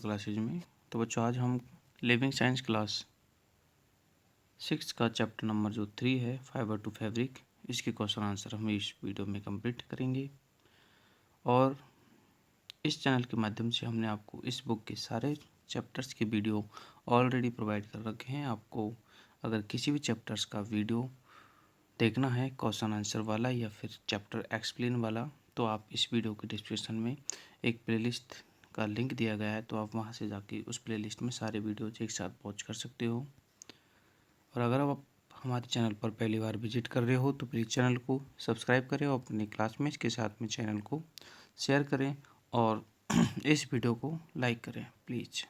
Classes में। तो बच्चों आज हम लिविंग साइंस क्लास 6 का चैप्टर नंबर जो 3 है फाइबर टू फैब्रिक, इसके क्वेश्चन आंसर हम इस वीडियो में कंप्लीट करेंगे। और इस चैनल के माध्यम से हमने आपको इस बुक के सारे चैप्टर्स की वीडियो ऑलरेडी प्रोवाइड कर रखे हैं। आपको अगर किसी भी चैप्टर्स का वीडियो देखना है क्वेश्चन आंसर वाला या फिर चैप्टर एक्सप्लेन वाला, तो आप इस वीडियो के डिस्क्रिप्शन में एक प्लेलिस्ट का लिंक दिया गया है, तो आप वहां से जाके उस प्लेलिस्ट में सारे वीडियोज एक साथ वॉच कर सकते हो। और अगर आप हमारे चैनल पर पहली बार विजिट कर रहे हो तो प्लीज़ चैनल को सब्सक्राइब करें और अपने क्लासमेट्स के साथ में चैनल को शेयर करें और इस वीडियो को लाइक करें प्लीज़।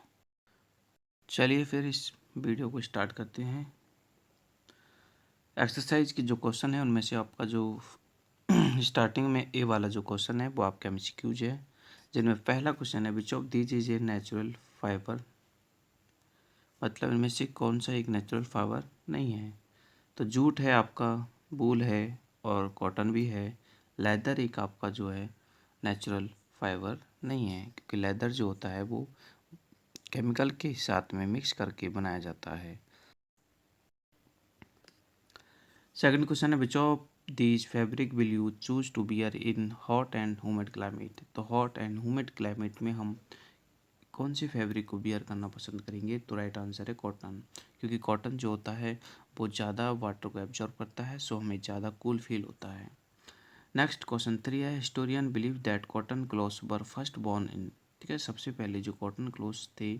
चलिए फिर इस वीडियो को स्टार्ट करते हैं। एक्सरसाइज की जो क्वेश्चन है उनमें से आपका जो स्टार्टिंग में ए वाला जो क्वेश्चन है वो आपका एमसीक्यूज है, जिनमें पहला क्वेश्चन है which of these is a natural fibre, मतलब इनमें से कौन सा एक नेचुरल फाइबर नहीं है। तो जूट है आपका, वूल है और कॉटन भी है। लेदर एक आपका जो है नेचुरल फाइबर नहीं है, क्योंकि लेदर जो होता है वो केमिकल के साथ में मिक्स करके बनाया जाता है। सेकंड क्वेश्चन है which of these fabric will you choose to wear in hot and humid climate. तो हॉट एंड ह्यूमिड क्लाइमेट में हम कौन सी फैब्रिक को बियर करना पसंद करेंगे। तो राइट आंसर है कॉटन, क्योंकि कॉटन जो होता है वो ज़्यादा वाटर को एब्जॉर्ब करता है, सो हमें ज़्यादा कूल फील होता है। नेक्स्ट क्वेश्चन 3 है historian believe that cotton clothes were first born in. ठीक है, सबसे पहले जो कॉटन क्लॉथ्स थे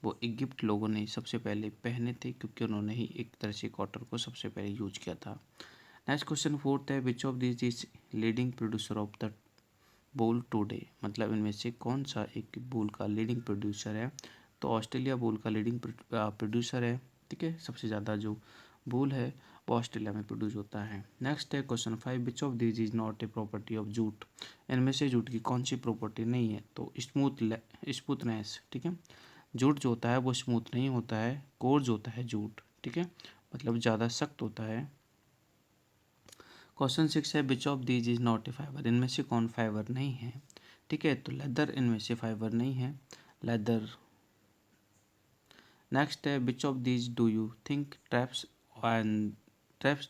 वो इजिप्ट लोगों ने सबसे पहले पहने थे, क्योंकि उन्होंने ही एक तरह से कॉटन को सबसे पहले यूज किया था। नेक्स्ट क्वेश्चन 4 है which of this is leading producer of the wool today, मतलब इनमें से कौन सा एक वूल का लीडिंग प्रोड्यूसर है। तो ऑस्ट्रेलिया वूल का लीडिंग प्रोड्यूसर है। ठीक है, सबसे ज़्यादा जो वूल है वो ऑस्ट्रेलिया में प्रोड्यूस होता है। नेक्स्ट है question 5 which of this is not a property of jute, इनमें से जूट की कौन सी प्रॉपर्टी नहीं है। तो स्मूथनेस। ठीक है, जूट जो होता है वो स्मूथ नहीं होता है, कोर्स होता है जूट। ठीक है, मतलब ज़्यादा सख्त होता है। क्वेश्चन 6 है which of these is not a fibre, इनमें से कौन फाइबर नहीं है। ठीक है, तो लेदर इनमें से फाइबर नहीं है, लेदर। नेक्स्ट है which of these do you think traps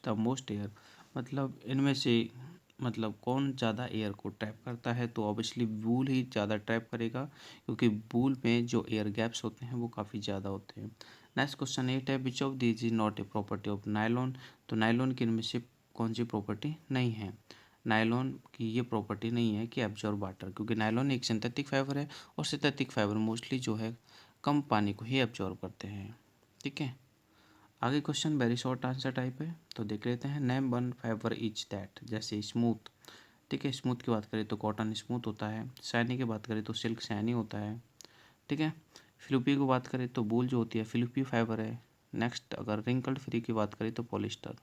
the most air, मतलब इनमें से मतलब कौन ज़्यादा एयर को ट्रैप करता है। तो ऑब्वियसली वूल ही ज़्यादा ट्रैप करेगा, क्योंकि वूल में जो एयर गैप्स होते हैं वो काफ़ी ज़्यादा होते हैं। नेक्स्ट क्वेश्चन 8 है which of these is not a property of nylon, तो नायलॉन की इनमें से कौन सी प्रॉपर्टी नहीं है। नायलॉन की ये प्रॉपर्टी नहीं है कि एब्जॉर्ब वाटर, क्योंकि नायलॉन एक सिंथेटिक फाइबर है और सिंथेटिक फाइबर मोस्टली जो है कम पानी को ही एब्जॉर्ब करते हैं। ठीक है, आगे question very short answer type है, तो देख लेते हैं। Name one fibre is that, जैसे स्मूथ। ठीक है, स्मूथ की बात करें तो कॉटन स्मूथ होता है। शाइनी की बात करें तो सिल्क शाइनी होता है। ठीक है, फिलिपी की बात करें तो वूल जो होती है फिलिपी फाइबर है। नेक्स्ट अगर रिंकल्ड फ्री की बात करें तो पॉलिस्टर।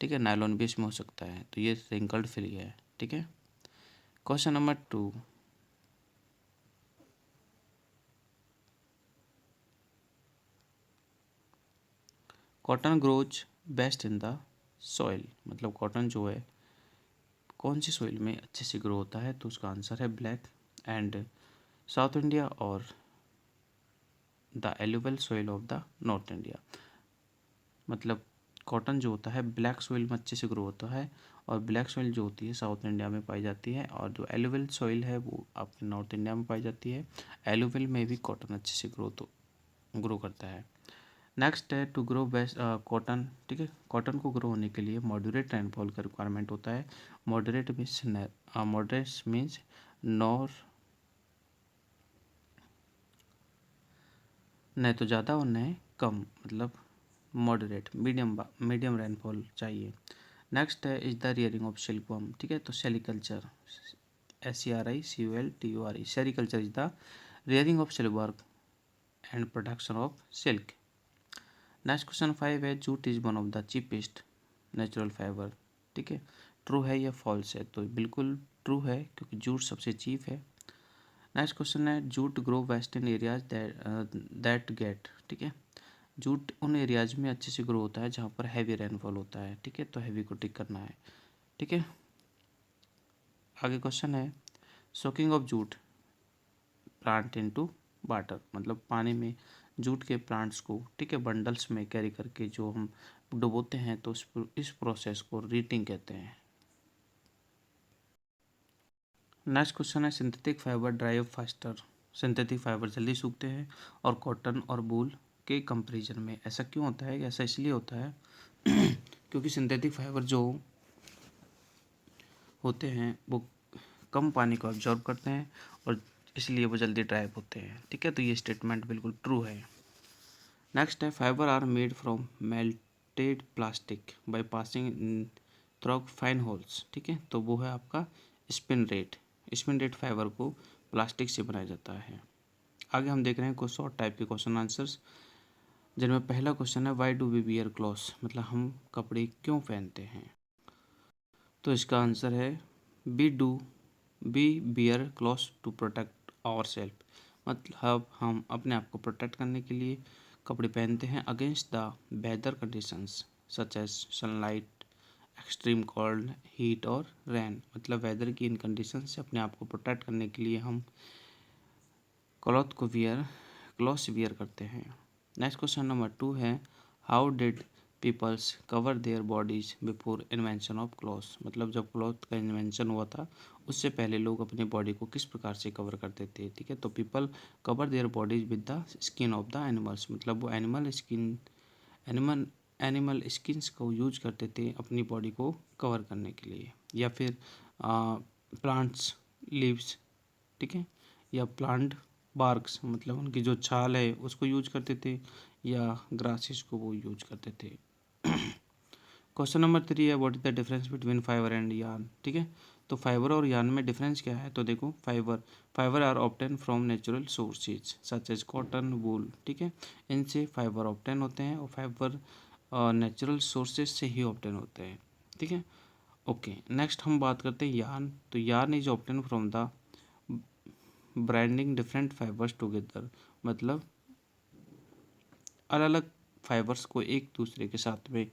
ठीक है, नायलॉन भी इसमें हो सकता है, तो ये रिंकल्ड फ्री है। ठीक है, question number 2 cotton grows best in the soil, मतलब कॉटन जो है कौन सी सॉइल में अच्छे से ग्रो होता है। तो उसका आंसर है ब्लैक एंड साउथ इंडिया और the alluvial soil of the North India, मतलब कॉटन जो होता है ब्लैक सॉइल में अच्छे से ग्रो होता है, और ब्लैक सॉइल जो होती है साउथ इंडिया में पाई जाती है, और जो एलुवल सॉइल है वो आपके नॉर्थ इंडिया में पाई जाती है। एलुवल में भी कॉटन अच्छे से ग्रो करता है। नेक्स्ट है टू ग्रो बेस्ट कॉटन। ठीक है, कॉटन को ग्रो होने के लिए मॉडरेट रेनफॉल का रिक्वायरमेंट होता है। मॉडरेट मीन्स नॉर न तो ज़्यादा और न कम, मतलब मॉडरेट मीडियम रेनफॉल चाहिए। नेक्स्ट है is the rearing of silkworm. ठीक है, तो sericulture SERICULTURE sericulture is the rearing of silkworm and production of silk. Next question 5 है jute is one of the cheapest natural fibre. ठीक है, true है या फॉल्स है। तो बिल्कुल ट्रू है, क्योंकि जूट सबसे चीप है। नेक्स्ट क्वेश्चन है jute grow best in areas that get. ठीक है, जूट उन एरियाज में अच्छे से ग्रो होता है जहाँ पर हैवी रेनफॉल होता है। ठीक है, तो हैवी को टिक करना है। ठीक है, आगे क्वेश्चन है soaking of jute plant into water, मतलब पानी में जूट के प्लांट्स को, ठीक है, बंडल्स में कैरी करके जो हम डुबोते हैं, तो इस प्रोसेस को रीटिंग कहते हैं। नेक्स्ट क्वेश्चन है synthetic fibre dry faster. Synthetic fibre जल्दी सूखते हैं और कॉटन और वूल के कंपैरिजन में। ऐसा क्यों होता है? ऐसा इसलिए होता है क्योंकि सिंथेटिक फाइबर जो होते हैं वो कम पानी को अब्जॉर्ब करते हैं और इसलिए वो जल्दी ड्राई होते हैं, ठीक है। तो ये स्टेटमेंट बिल्कुल ट्रू है। नेक्स्ट है fibre are made from melted plastic by passing through fine holes, ठीक है। तो वो है आपका spin rate. Spin rate fibre को प्लास्टिक से बनाया जाता है। आगे हम देख रहे हैं कुछ शॉर्ट टाइप के क्वेश्चन आंसर्स, जिनमें पहला क्वेश्चन है why do we wear clothes, मतलब हम कपड़े क्यों पहनते हैं। तो इसका आंसर है we do we wear clothes to protect our self, मतलब हम अपने आप को प्रोटेक्ट करने के लिए कपड़े पहनते हैं against the weather conditions such as sunlight, extreme cold, heat और रेन, मतलब वेदर की इन कंडीशन से अपने आप को प्रोटेक्ट करने के लिए हम क्लॉथ्स वियर करते हैं। नेक्स्ट क्वेश्चन नंबर 2 है how did peoples cover their bodies before invention of clothes, मतलब जब क्लॉथ का इन्वेंशन हुआ था उससे पहले लोग अपनी बॉडी को किस प्रकार से कवर करते थे, ठीक है। तो people cover their bodies with the skin of the animals, मतलब वो एनिमल एनिमल स्किन्स को यूज करते थे अपनी बॉडी को कवर करने के लिए, या फिर प्लांट्स लीव्स, ठीक है, या प्लांट बार्क्स, मतलब उनकी जो छाल है उसको यूज करते थे, या ग्रासेस को वो यूज करते थे। क्वेश्चन नंबर 3 है what is the difference between fibre and yarn, ठीक है। तो फाइबर और यार्न में डिफरेंस क्या है? तो देखो fibre are obtain from natural sources such as cotton wool, ठीक है। इनसे फाइबर ऑब्टेन होते हैं और फाइबर नेचुरल सोर्सेज से ही ऑब्टेन होते हैं, ठीक है। ओके, नेक्स्ट हम बात करते हैं यार्न। तो yarn is obtain from the blending different fibres together, मतलब अलग अलग फाइबर्स को एक दूसरे के साथ में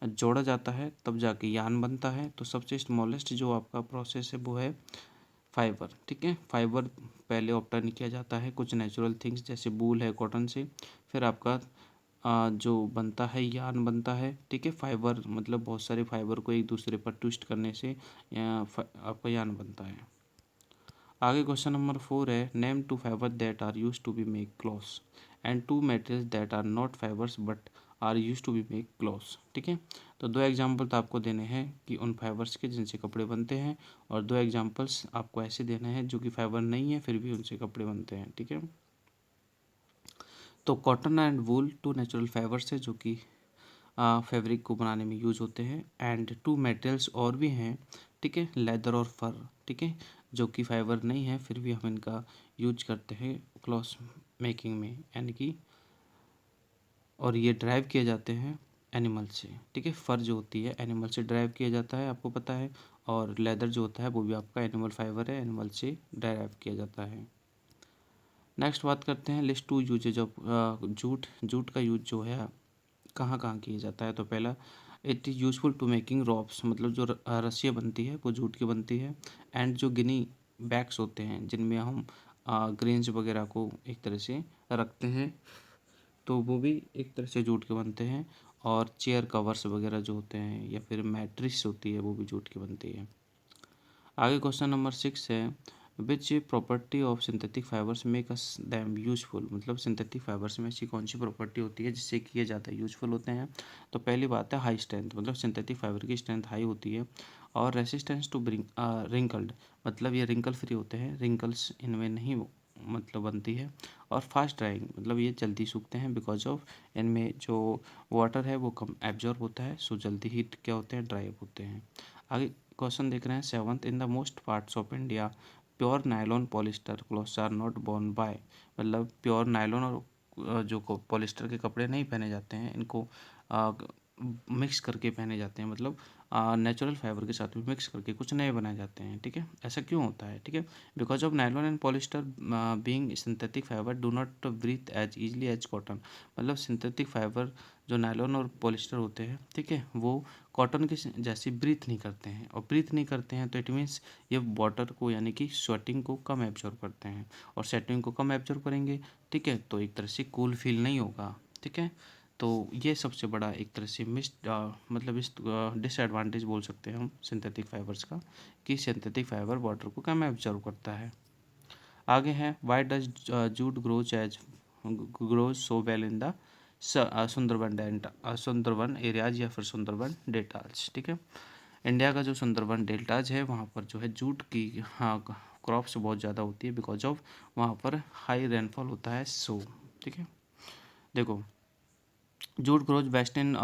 जोड़ा जाता है तब जाके यार्न बनता है। तो सबसे स्मॉलेस्ट जो आपका प्रोसेस है वो है फाइबर, ठीक है। फाइबर पहले ऑब्टेन किया जाता है कुछ नेचुरल थिंग्स जैसे वूल है कॉटन से, फिर आपका जो बनता है यार्न बनता है, ठीक है। फाइबर मतलब बहुत सारे फाइबर को एक दूसरे पर ट्विस्ट करने से आपका यार्न बनता है। आगे क्वेश्चन नंबर 4 है name two fibre that are use to be make clothes and two materials that are not fibres but are use to be make clothes, ठीक है। तो दो एग्जांपल तो आपको देने हैं कि उन फाइबर्स के जिनसे कपड़े बनते हैं, और दो एग्जांपल्स आपको ऐसे देने हैं जो कि फाइबर नहीं है फिर भी उनसे कपड़े बनते हैं, ठीक है। तो cotton and wool two natural fibres है जो कि फैब्रिक को बनाने में यूज होते हैं, एंड टू मटेरियल्स और भी हैं, ठीक है, लेदर और फर, ठीक है, जो कि फाइबर नहीं है फिर भी हम इनका यूज करते हैं क्लॉथ मेकिंग में, यानी कि और ये ड्राइव किए जाते हैं एनिमल से, ठीक है। फर जो होती है एनिमल से ड्राइव किया जाता है, आपको पता है, और लेदर जो होता है वो भी आपका एनिमल फाइबर है, एनिमल से ड्राइव किया जाता है। नेक्स्ट बात करते हैं list two uses of jute. Jute का यूज जो है कहाँ कहाँ किया जाता है? तो पहला it is useful to making ropes, मतलब जो रस्सियाँ बनती है वो जूट की बनती है, एंड जो गिनी बैग्स होते हैं जिनमें हम ग्रेन्स वगैरह को एक तरह से रखते हैं तो वो भी एक तरह से जूट के बनते हैं, और चेयर कवर्स वगैरह जो होते हैं या फिर मैट्रिक्स होती है वो भी जूट की बनती है। आगे क्वेश्चन नंबर 6 है which property of synthetic fibres make us them useful, मतलब सिंथेटिक फाइबर्स में ऐसी कौन सी प्रॉपर्टी होती है जिससे कि ये ज़्यादा यूजफुल होते हैं। तो पहली बात है हाई स्ट्रेंथ, मतलब सिंथेटिक फाइबर की स्ट्रेंथ हाई होती है, और रेसिस्टेंस टू ब्रिंग रिंकल्ड, मतलब ये रिंकल फ्री होते हैं, रिंकल्स इनमें नहीं मतलब बनती है, और फास्ट ड्राइंग, मतलब ये जल्दी सूखते हैं बिकॉज ऑफ इनमें जो वाटर है वो कम एब्जॉर्ब होता है, सो जल्दी ही क्या होते हैं ड्राई होते हैं। आगे क्वेश्चन देख रहे हैं 7th in the most parts of India pure nylon polyester clothes are not worn by, मतलब प्योर नायलॉन और जो पॉलिस्टर के कपड़े नहीं पहने जाते हैं, इनको मिक्स करके पहने जाते हैं, मतलब नेचुरल फाइबर के साथ में मिक्स करके कुछ नए बनाए जाते हैं, ठीक है। ऐसा क्यों होता है, ठीक है? Because of nylon and polyester being synthetic fibre do not breathe as easily as cotton. मतलब सिंथेटिक फाइबर जो नायलॉन और पॉलिस्टर होते हैं, ठीक है, वो कॉटन के जैसी ब्रीथ नहीं करते हैं, और ब्रीथ नहीं करते हैं तो इट मीन्स ये वाटर को यानी कि स्वेटिंग को कम एब्जॉर्ब करते हैं, और स्वेटिंग को कम एब्जॉर्ब करेंगे, ठीक है, तो एक तरह से कूल फील नहीं होगा, ठीक है। तो ये सबसे बड़ा एक तरह से मतलब इस डिसएडवांटेज बोल सकते हैं हम सिंथेटिक फाइबर्स का, कि सिंथेटिक फाइबर वाटर को कम एब्जॉर्ब करता है। आगे है why does jute grows so well in the Sundarban areas या फिर सुंदरबन डेल्टाज, ठीक है। इंडिया का जो सुंदरबन डेल्टाज है वहाँ पर जो है जूट की, हाँ, क्रॉप्स बहुत ज़्यादा होती है, बिकॉज ऑफ वहाँ पर हाई रेनफॉल होता है, सो ठीक है। देखो, jute grows best in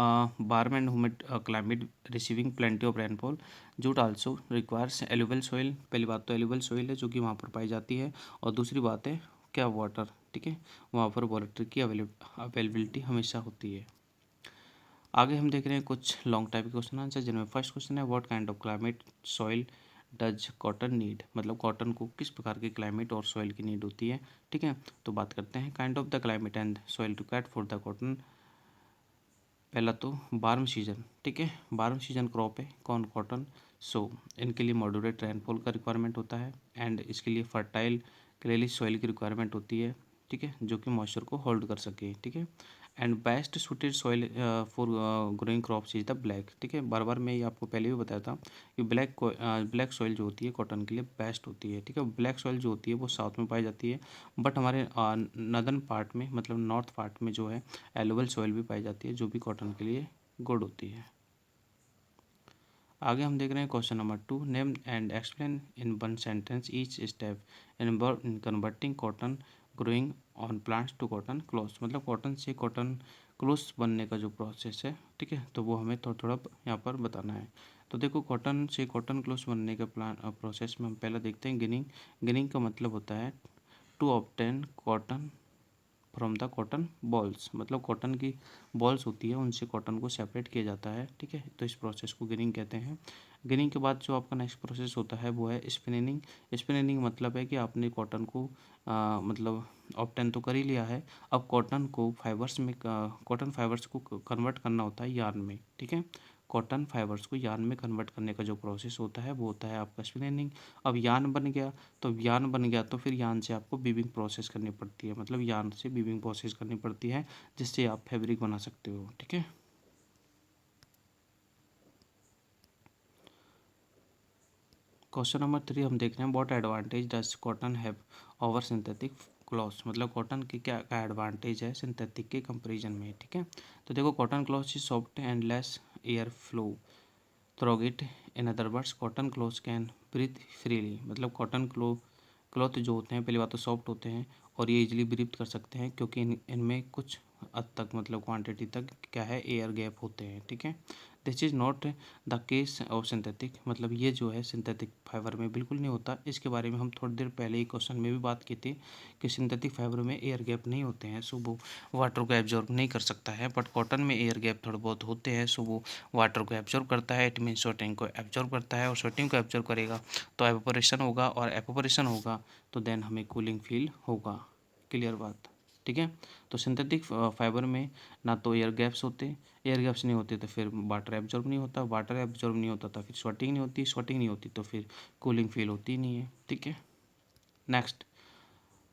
warm and humid climate receiving plenty of rainfall. jute also requires alluvial soil। पहली बात तो alluvial soil है जो कि वहाँ पर पाई जाती है, और दूसरी बात है क्या, वाटर, ठीक है, वहाँ पर वाटर की अवेलेबिलिटी हमेशा होती है। आगे हम देख रहे हैं कुछ लॉन्ग टाइप के क्वेश्चन आंसर, जिनमें फर्स्ट क्वेश्चन है what kind of climate soil does cotton need. मतलब कॉटन को किस प्रकार के क्लाइमेट और सॉइल की नीड होती है, ठीक है। तो बात करते हैं kind of the climate and soil required for the cotton. पहला तो बारह सीजन, ठीक है, बारह सीजन क्रॉप है कौन, कॉटन। सो इनके लिए मॉडरेट रेनफॉल का रिक्वायरमेंट होता है, एंड इसके लिए फर्टाइल क्लेली सॉइल की रिक्वायरमेंट होती है, ठीक है, जो कि मॉइस्चर को होल्ड कर सके, ठीक है। And best suited soil for growing crops is the black, ठीक है। बार बार मैं ये आपको पहले भी बताया था कि ब्लैक सॉइल जो होती है कॉटन के लिए बेस्ट होती है, ठीक है। ब्लैक सॉइल जो होती है वो साउथ में पाई जाती है, बट हमारे नदर्न पार्ट में, मतलब नॉर्थ पार्ट में जो है एलुवल सॉइल भी पाई जाती है, जो भी कॉटन के लिए गुड होती है। आगे हम देख रहे हैं question number 2, name and explain in one sentence each step in converting cotton growing on plants to cotton clothes. मतलब कॉटन से कॉटन क्लॉथ्स बनने का जो प्रोसेस है, ठीक है, तो वो हमें थोड़ा थोड़ा यहाँ पर बताना है। तो देखो, कॉटन से कॉटन क्लॉथ्स बनने का प्रोसेस में हम पहले देखते हैं गिनिंग। गिनिंग का मतलब होता है to obtain cotton from the cotton balls. मतलब कॉटन की बॉल्स होती है, उनसे कॉटन को सेपरेट किया जाता है, ठीक है, तो इस प्रोसेस को गिनिंग कहते हैं। गिनिंग के बाद जो आपका नेक्स्ट प्रोसेस होता है वो है स्पिनिंग। स्पिनिंग मतलब है कि आपने कॉटन को मतलब ऑब्टेन तो कर ही लिया है, अब कॉटन को फाइबर्स में, कॉटन फाइबर्स को कन्वर्ट करना होता है यार्न में, ठीक है। कॉटन फाइबर्स को यार्न में कन्वर्ट करने का जो प्रोसेस होता है वो होता है आपका स्पिनिंग। अब यार्न बन गया, तो यार्न बन गया तो फिर यार्न से आपको वीविंग प्रोसेस करनी पड़ती है, मतलब यार्न से वीविंग प्रोसेस करनी पड़ती है, जिससे आप फैब्रिक बना सकते हो, ठीक है। क्वेश्चन नंबर 3 हम देख रहे हैं what advantage does cotton have over synthetic clothes. मतलब कॉटन की क्या क्या एडवांटेज है सिंथेटिक के कंपैरिजन में, ठीक है। तो देखो, cotton cloth is soft and less air flow through it. In other words cotton clothes can breathe freely. मतलब कॉटन क्लॉथ जो होते हैं, पहली बात तो सॉफ्ट होते हैं, और ये इजीली ब्रीथ कर सकते हैं, क्योंकि इनमें कुछ हद तक, मतलब क्वांटिटी तक क्या है, एयर गैप होते हैं, ठीक है। This is not the case of synthetic. मतलब ये जो है सिंथेटिक फाइबर में बिल्कुल नहीं होता। इसके बारे में हम थोड़ी देर पहले ही क्वेश्चन में भी बात की थी कि सिंथेटिक फाइबर में एयर गैप नहीं होते हैं, सो वो वाटर को एब्जॉर्ब नहीं कर सकता है, बट कॉटन में एयर गैप थोड़े बहुत होते हैं, सो वो वाटर को एब्जॉर्ब करता है। इट मीन स्वेटिंग को एब्जॉर्ब करता है, और स्वेटिंग को एब्जॉर्ब करेगा तो एपोरेशन होगा, और एपोरेशन होगा तो देन हमें कूलिंग फील होगा। क्लियर बात, ठीक है। तो सिंथेटिक फाइबर में ना तो एयर गैप्स होते, एयर गैप्स नहीं होते तो फिर वाटर एब्जॉर्ब नहीं होता, वाटर एब्जॉर्ब नहीं होता तो फिर स्वेटिंग नहीं होती, स्वेटिंग नहीं होती तो फिर कूलिंग फील होती नहीं है, ठीक है। Next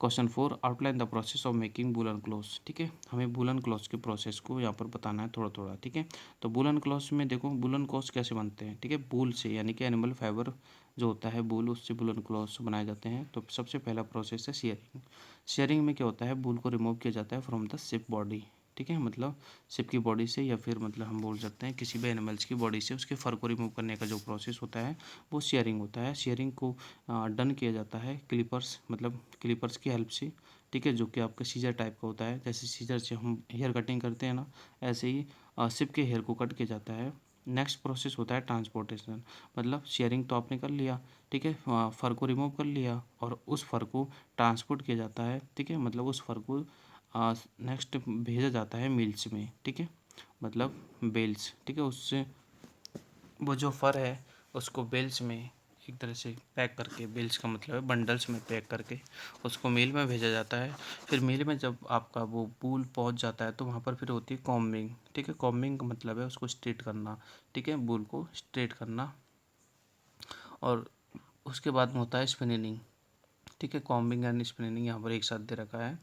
question 4, outline the process of making woollen clothes. ठीक है, हमें वुलन क्लॉथ्स के प्रोसेस को यहाँ पर बताना है थोड़ा थोड़ा, ठीक है। तो वुलन क्लॉथ्स में देखो, वुलन क्लॉथ्स कैसे बनते हैं, ठीक है, वूल से, यानी कि एनिमल फाइबर जो होता है वूल, उससे वुलन क्लॉथ्स बनाए जाते हैं। तो सबसे पहला प्रोसेस है शेयरिंग। शेयरिंग में क्या होता है, वूल को रिमूव किया जाता है फ्रॉम द शिप बॉडी, ठीक है, मतलब शिप की बॉडी से, या फिर मतलब हम बोल सकते हैं किसी भी एनिमल्स की बॉडी से उसके फर को रिमूव करने का जो प्रोसेस होता है वो शेयरिंग होता है। शेयरिंग को डन किया जाता है क्लिपर्स, मतलब क्लिपर्स की हेल्प से, ठीक है, जो कि आपका सीजर टाइप का होता है। जैसे सीजर से हम हेयर कटिंग करते हैं ना, ऐसे ही शिप के हेयर को कट किया जाता है। नेक्स्ट प्रोसेस होता है ट्रांसपोर्टेशन। मतलब शेयरिंग तो आपने कर लिया, ठीक है, फर को रिमूव कर लिया, और उस फर को ट्रांसपोर्ट किया जाता है, ठीक है, मतलब उस फर को नेक्स्ट भेजा जाता है मिल्स में, ठीक है, मतलब बेल्स, ठीक है, उससे वो जो फर है उसको बेल्स में एक तरह से पैक करके, बेल्स का मतलब है बंडल्स में पैक करके उसको मिल में भेजा जाता है। फिर मिल में जब आपका वो वूल पहुंच जाता है तो वहाँ पर फिर होती है कॉम्बिंग। ठीक है, कॉम्बिंग का मतलब है उसको स्ट्रेट करना। ठीक है, वूल को स्ट्रेट करना। और उसके बाद में होता है स्पिनिंग। ठीक है, कॉम्बिंग एंड स्पिनिंग यहाँ पर एक साथ दे रखा है।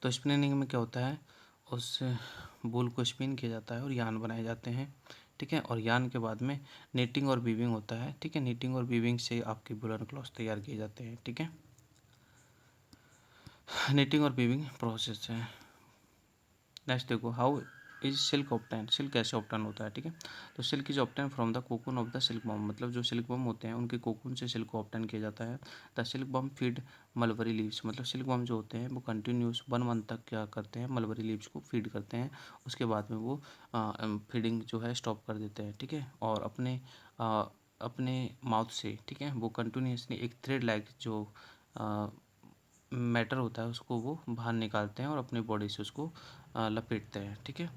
तो स्पिनिंग में क्या होता है, उस वूल को स्पिन किया जाता है और यान बनाए जाते हैं। ठीक है, और यान के बाद में नीटिंग और वीविंग होता है। ठीक है, नीटिंग और वीविंग से आपके वूलन क्लॉथ तैयार किए जाते हैं। ठीक है, नीटिंग और वीविंग प्रोसेस है। नेक्स्ट देखो, how is silk obtain, silk कैसे ऑप्टेन होता है। ठीक है, तो silk is obtain from the cocoon of the silk worm, मतलब जो सिल्क बॉम होते हैं उनके कोकून से सिल्क को ऑप्टेन किया जाता है। The silk worm feed mulberry leaves, मतलब सिल्क बॉम जो होते हैं वो कंटिन्यूस 1 मंथ तक क्या करते हैं, मलबरी लीव्स को फीड करते हैं। उसके बाद में वो फीडिंग जो है स्टॉप कर देते हैं। ठीक है, और अपने माउथ से, ठीक है, वो कंटिन्यूसली एक थ्रेड लाइक जो मैटर होता है उसको वो बाहर निकालते हैं और अपनी बॉडी से उसको लपेटते हैं। ठीक है,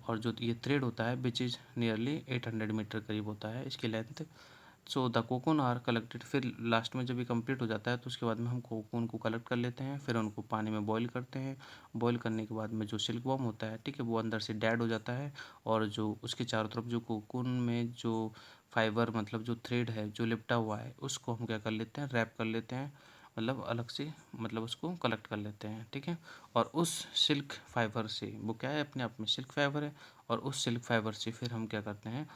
और जो ये थ्रेड होता है विच इज़ नियरली 800 मीटर करीब होता है इसकी length. So the cocoon are collected, फिर लास्ट में जब ये कंप्लीट हो जाता है तो उसके बाद में हम कोकून को कलेक्ट कर लेते हैं, फिर उनको पानी में बॉईल करते हैं। बॉईल करने के बाद में जो सिल्क वॉर्म होता है, ठीक है, वो अंदर से डेड हो जाता है। और जो उसके चारों तरफ जो कोकून में जो फाइबर, मतलब जो थ्रेड है जो लिपटा हुआ है, उसको हम क्या कर लेते हैं, रैप कर लेते हैं, मतलब अलग से, मतलब उसको कलेक्ट कर लेते हैं। ठीक है, और उस सिल्क फाइबर से, वो क्या है अपने आप में सिल्क फाइबर है, और उस सिल्क फाइबर से फिर हम क्या करते हैं,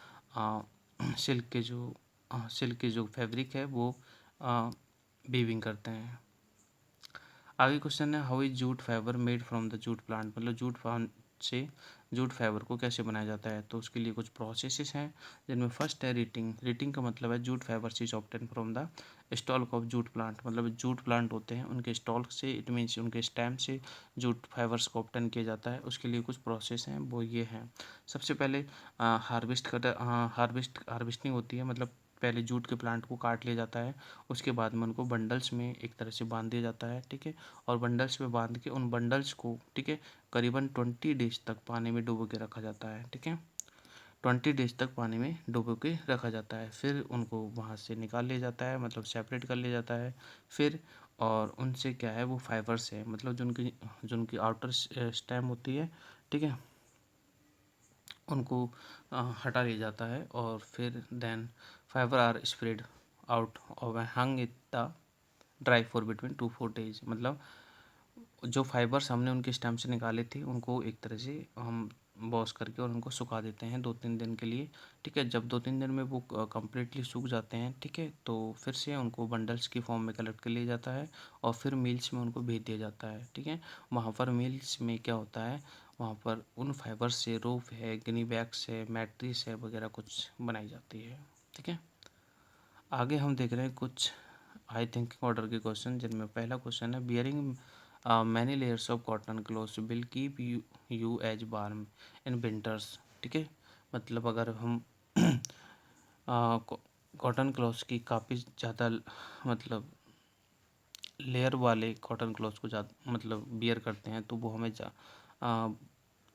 सिल्क के जो सिल्क की जो फैब्रिक है वो वीविंग करते हैं। आगे क्वेश्चन है, how is jute fibre made from the jute plant, मतलब जूट प्लांट से जूट फाइबर को कैसे बनाया जाता है। तो उसके लिए कुछ प्रोसेसेस हैं, जिनमें फर्स्ट है रीटिंग। रीटिंग का मतलब है jute fibre is obtain from the stock of jute plant, मतलब जूट प्लांट होते हैं उनके स्टॉक से, इट मीन्स उनके स्टेम से जूट फाइबर्स को ऑब्टेन किया जाता है। उसके लिए कुछ प्रोसेस हैं, वो ये हैं। सबसे पहले हार्वेस्टिंग होती है, मतलब पहले जूट के प्लांट को काट लिया जाता है, उसके बाद में उनको बंडल्स में एक तरह से बांध दिया जाता है। ठीक है, और बंडल्स में बांध के उन बंडल्स को, ठीक है, करीबन 20 डेज तक पानी में डुबो के रखा जाता है। ठीक है, 20 डेज तक पानी में डुबो के रखा जाता है। फिर उनको वहाँ से निकाल लिया जाता है, मतलब सेपरेट कर लिया जाता है। फिर और उनसे क्या है, वो फाइबर्स है, मतलब जो उनकी आउटर स्टेम होती है, ठीक है, उनको हटा लिया जाता है। और फिर then fibre are spread out और hung it the dry for between 2-4 days, मतलब जो फाइबर्स हमने उनके स्टेम से निकाले थे उनको एक तरह से हम वॉश करके और उनको सुखा देते हैं 2-3 दिन के लिए। ठीक है, जब 2-3 दिन में वो कम्प्लीटली सूख जाते हैं, ठीक है, तो फिर से उनको बंडल्स की फॉर्म में कलेक्ट कर लिया जाता है और फिर मिल्स में उनको भेज दिया जाता है। ठीक है, वहाँ पर मिल्स में क्या होता है, वहाँ पर उन फाइबर्स से रोप है, गिनी बैग्स है, मैट्रिस है वगैरह कुछ बनाई जाती है। ठीक है, आगे हम देख रहे हैं कुछ आई थिंकिंग ऑर्डर के क्वेश्चन, जिनमें पहला क्वेश्चन है, bearing many layers of cotton clothes will keep you as warm in winters. ठीक है, मतलब अगर हम कॉटन क्लॉथ्स की काफ़ी ज़्यादा, मतलब लेयर वाले कॉटन क्लॉथ्स को ज़्यादा मतलब बियर करते हैं तो वो हमें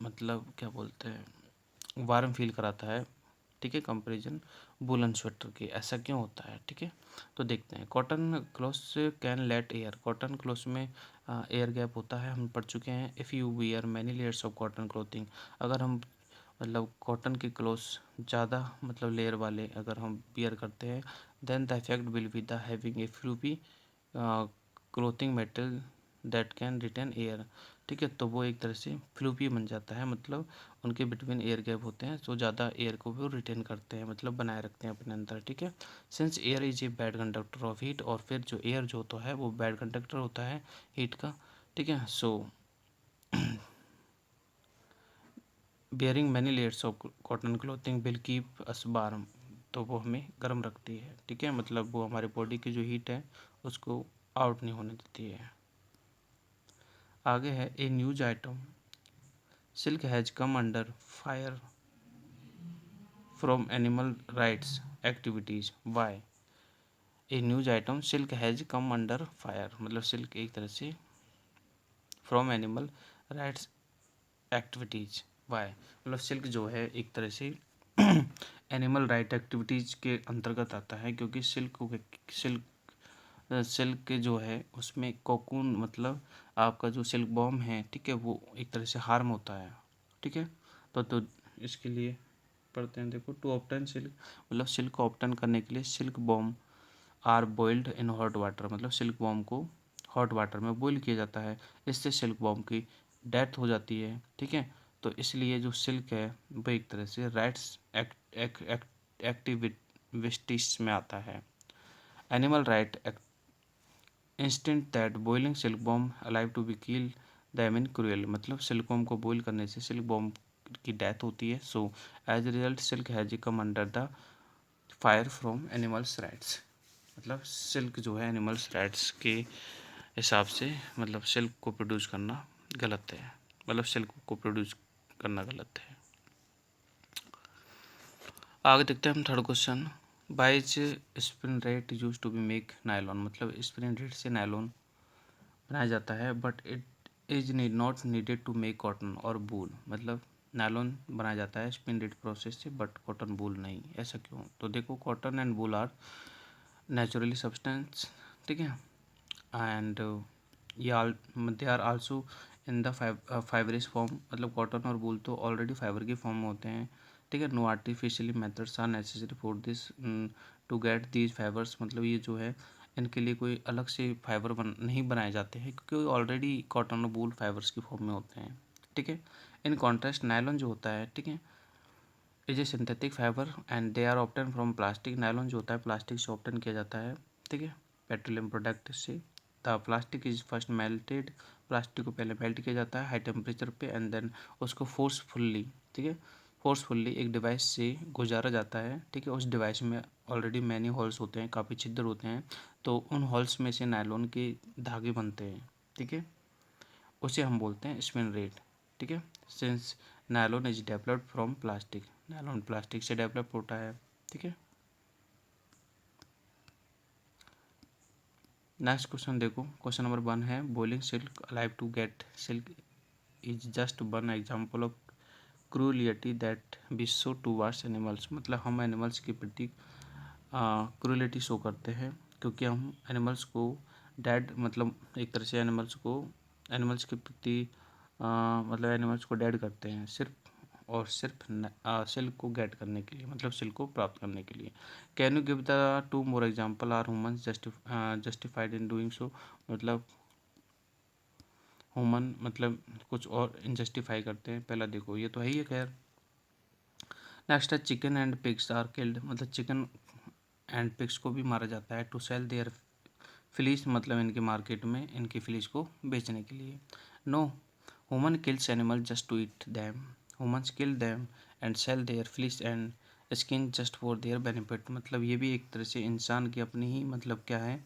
मतलब क्या बोलते हैं, वार्म फील कराता है। ठीक है, कंपेरिजन वुलन स्वेटर की, ऐसा क्यों होता है। ठीक है, तो देखते हैं, cotton clothes can let air, cotton clothes में एयर गैप होता है, हम पढ़ चुके हैं। If you wear many layers of cotton clothing, अगर हम मतलब कॉटन के क्लोथ्स ज़्यादा मतलब लेयर वाले अगर हम वियर करते हैं, then the effect will be the having a fluffy clothing material that can retain air. ठीक है, तो वो एक तरह से फ्लूपी बन जाता है, मतलब उनके बिटवीन एयर गैप होते हैं तो ज़्यादा एयर को भी रिटेन करते हैं, मतलब बनाए रखते हैं अपने अंदर। ठीक है, since air is a bad conductor of heat, और फिर जो एयर जो होता है वो बैड कंडक्टर होता है हीट का। ठीक है, so bearing many layers of cotton clothing will keep us warm, तो वो हमें गर्म रखती है। ठीक है, मतलब वो हमारे बॉडी की जो हीट है उसको आउट नहीं होने देती है। आगे है, a news item, silk has come under fire from animal rights activities, why. A news item silk has come under fire, मतलब सिल्क एक तरह से from animal rights activities, why, मतलब सिल्क जो है एक तरह से एनिमल राइट एक्टिविटीज़ के अंतर्गत आता है, क्योंकि सिल्क के जो है उसमें कोकून मतलब आपका जो सिल्क बॉम है, ठीक है, वो एक तरह से हार्म होता है, ठीक है। तो इसके लिए पढ़ते हैं, देखो, टू ऑप्टेन सिल्क मतलब सिल्क को ऑप्टेन करने के लिए silk worm are boiled in hot water, मतलब सिल्क बॉम को हॉट वाटर में बॉईल किया जाता है, इससे सिल्क बॉम की डेथ हो जाती है, ठीक है। तो इसलिए जो सिल्क है वो एक तरह से राइट्स एक्टिविटीज में आता है। Animal right instant that boiling silk worm alive to be kill them in cruel, मतलब सिल्क बॉम को बॉईल करने से सिल्क बॉम की डेथ होती है। So as a result silk has come under the fire from animals rights, मतलब silk जो है एनिमल्स राइट्स के हिसाब से मतलब सिल्क को प्रोड्यूस करना गलत है, मतलब सिल्क को प्रोड्यूस करना गलत है। आगे देखते हैं हम third question. Why is spin rate use to be make nylon, मतलब स्पिन रेट से नायलॉन बनाया जाता है, but it is not needed to make cotton और वूल, मतलब नायलॉन बनाया जाता है स्पिन रेट प्रोसेस से, बट कॉटन वूल नहीं, ऐसा क्यों? तो देखो, cotton and wool are naturally substance, ठीक है, and they are also in the fibres form, मतलब कॉटन और वूल तो ऑलरेडी फाइबर के फॉर्म में होते हैं, ठीक है। No artificially methods are necessary for this to get these fibres, मतलब ये जो है इनके लिए कोई अलग से फाइबर नहीं बनाए जाते हैं, क्योंकि ऑलरेडी कॉटन और वूल फाइबर्स की फॉर्म में होते हैं, ठीक है। इन कॉन्ट्रास्ट नायलॉन जो होता है, ठीक है, is a synthetic fibre and they are obtain from plastic, nylon जो होता है प्लास्टिक से ऑप्टेन किया जाता है, ठीक है, पेट्रोलियम प्रोडक्ट से। The plastic is first melted, plastic को पहले मेल्ट किया जाता है हाई टेम्परेचर पे, एंड देन उसको फोर्सफुल्ली, ठीक है, फोर्सफुल्ली एक डिवाइस से गुजारा जाता है, ठीक है। उस डिवाइस में ऑलरेडी मैनी होल्स होते हैं, काफ़ी छिद्र होते हैं, तो उन होल्स में से नायलॉन के धागे बनते हैं, ठीक है, उसे हम बोलते हैं स्पिन रेट, ठीक है। Since nylon is developed from plastic, nylon plastic से डेवलप होता है, ठीक है। नेक्स्ट क्वेश्चन देखो, क्वेश्चन नंबर 1 है boiling silk alive to get silk is just one example of cruelty that be show towards animals, मतलब हम एनिमल्स के प्रति क्रूलिटी शो करते हैं, क्योंकि हम एनिमल्स को डेड, मतलब एक तरह से एनिमल्स के प्रति मतलब एनिमल्स को डेड करते हैं सिर्फ और सिर्फ सिल्क को गेट करने के लिए, मतलब सिल्क को प्राप्त करने के लिए। Can you give the two more example are humans justified in doing so, मतलब ह्यूमन मतलब कुछ और इनजस्टिफाई करते हैं, पहला देखो, ये तो है ही है, खैर। नेक्स्ट है chicken and pigs are killed, मतलब चिकन एंड पिग्स को भी मारा जाता है टू सेल देयर फिलिश, मतलब इनके मार्केट में इनकी फिलिश को बेचने के लिए। No, human kills animal just to eat them, humans kill them and sell their flesh and skin just for their benefit, मतलब ये भी एक तरह से इंसान की अपनी ही मतलब क्या है,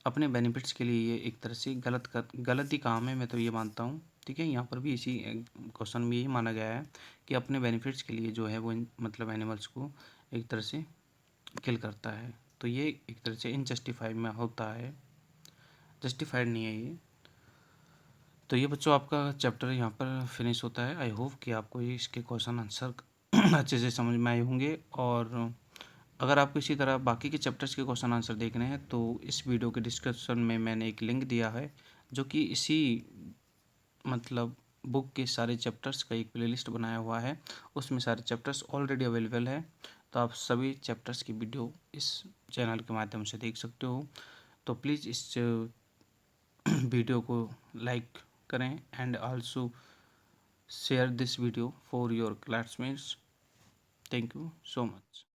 अपने बेनिफिट्स के लिए ये एक तरह से गलत ही काम है, मैं तो ये मानता हूँ, ठीक है। यहाँ पर भी इसी क्वेश्चन में यही माना गया है कि अपने बेनिफिट्स के लिए जो है वो मतलब एनिमल्स को एक तरह से किल करता है, तो ये एक तरह से इनजस्टिफाइड में होता है, जस्टिफाइड नहीं है ये। तो ये बच्चों आपका चैप्टर यहाँ पर फिनिश होता है। आई होप कि आपको ये इसके क्वेश्चन आंसर अच्छे से समझ में आए होंगे, और अगर आपको इसी तरह बाकी के चैप्टर्स के क्वेश्चन आंसर देखने हैं तो इस वीडियो के डिस्क्रिप्शन में मैंने एक लिंक दिया है, जो कि इसी मतलब बुक के सारे चैप्टर्स का एक प्लेलिस्ट बनाया हुआ है, उसमें सारे चैप्टर्स ऑलरेडी अवेलेबल है, तो आप सभी चैप्टर्स की वीडियो इस चैनल के माध्यम से देख सकते हो। तो प्लीज़ इस वीडियो को लाइक करें and also share this video for your classmates. Thank you so much.